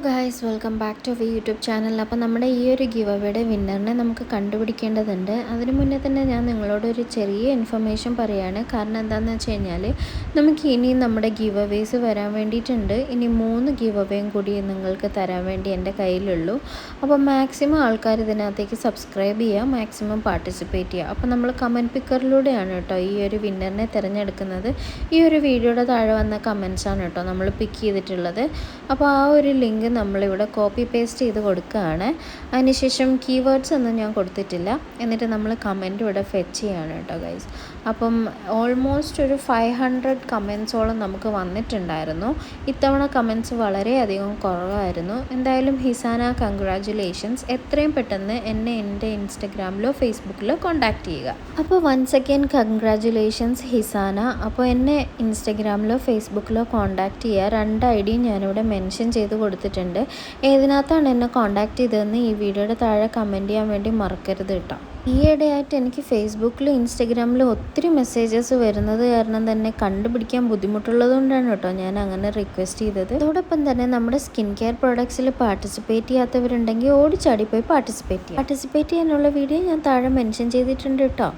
Guys, welcome back to YouTube channel. അപ്പോൾ നമ്മുടെ ഈ ഒരു ഗിവ് അവേയുടെ വിന്നറിനെ നമുക്ക് കണ്ടുപിടിക്കേണ്ടതുണ്ട്. അതിനു മുന്നേ തന്നെ ഞാൻ നിങ്ങളോടൊരു ചെറിയ ഇൻഫർമേഷൻ പറയുകയാണ്. കാരണം എന്താണെന്ന് വെച്ച് കഴിഞ്ഞാൽ നമുക്ക് ഇനി നമ്മുടെ ഗിവ് അവേസ് വരാൻ വേണ്ടിയിട്ടുണ്ട്. ഇനി 3 ഗിവ് അവേയും കൂടി നിങ്ങൾക്ക് തരാൻ വേണ്ടി എൻ്റെ കയ്യിലുള്ളൂ. അപ്പോൾ മാക്സിമം ആൾക്കാർ ഇതിനകത്തേക്ക് സബ്സ്ക്രൈബ് ചെയ്യുക, മാക്സിമം പാർട്ടിസിപ്പേറ്റ് ചെയ്യുക. അപ്പോൾ നമ്മൾ കമൻറ്റ് പിക്കറിലൂടെയാണ് കേട്ടോ ഈ ഒരു വിന്നറിനെ തിരഞ്ഞെടുക്കുന്നത്. ഈ ഒരു വീഡിയോയുടെ താഴെ വന്ന കമൻസാണ് കേട്ടോ നമ്മൾ പിക്ക് ചെയ്തിട്ടുള്ളത്. അപ്പോൾ ആ ഒരു ലിങ്ക് നമ്മളിവിടെ കോപ്പി പേസ്റ്റ് ചെയ്ത് കൊടുക്കുകയാണ്. അതിനുശേഷം കീവേഡ്സ് ഒന്നും ഞാൻ കൊടുത്തിട്ടില്ല. എന്നിട്ട് നമ്മൾ കമൻറ്റ് ഇവിടെ ഫെച്ച് ചെയ്യാണ് കേട്ടോ ഗൈസ്. അപ്പം ഓൾമോസ്റ്റ് ഒരു 500 കമൻസോളം നമുക്ക് വന്നിട്ടുണ്ടായിരുന്നു. ഇത്തവണ കമൻസ് വളരെയധികം കുറവായിരുന്നു. എന്തായാലും ഹിസാന, കൺഗ്രാജുലേഷൻസ്. എത്രയും പെട്ടെന്ന് എന്നെ എൻ്റെ ഇൻസ്റ്റഗ്രാമിലോ ഫേസ്ബുക്കിലോ കോൺടാക്റ്റ് ചെയ്യുക. അപ്പോൾ വൺസ് അഗൈൻ കൺഗ്രാജുലേഷൻസ് ഹിസാന. അപ്പോൾ എന്നെ ഇൻസ്റ്റഗ്രാമിലോ ഫേസ്ബുക്കിലോ കോൺടാക്റ്റ് ചെയ്യുക. 2 ID ഞാനിവിടെ മെൻഷൻ ചെയ്ത് കൊടുത്തിട്ടുണ്ട്. ഏതിനകത്താണ് എന്നെ കോൺടാക്റ്റ് ചെയ്തതെന്ന് ഈ വീഡിയോയുടെ താഴെ കമൻറ്റ് ചെയ്യാൻ വേണ്ടി മറക്കരുത് കേട്ടോ. ഈയിടെയായിട്ട് എനിക്ക് ഫേസ്ബുക്കിലും ഇൻസ്റ്റഗ്രാമിലും ഒത്തിരി മെസ്സേജസ് വരുന്നത് കാരണം തന്നെ കണ്ടുപിടിക്കാൻ ബുദ്ധിമുട്ടുള്ളത് കൊണ്ടാണ് കേട്ടോ ഞാൻ അങ്ങനെ റിക്വസ്റ്റ് ചെയ്തത്. അതോടൊപ്പം തന്നെ നമ്മുടെ സ്കിൻ കെയർ പ്രോഡക്ട്സിൽ പാർട്ടിസിപ്പേറ്റ് ചെയ്യാത്തവരുണ്ടെങ്കിൽ ഓടിച്ചാടി പോയി പാർട്ടിസിപ്പേറ്റ് ചെയ്യാനുള്ള വീഡിയോ ഞാൻ താഴെ മെൻഷൻ ചെയ്തിട്ടുണ്ട് കേട്ടോ.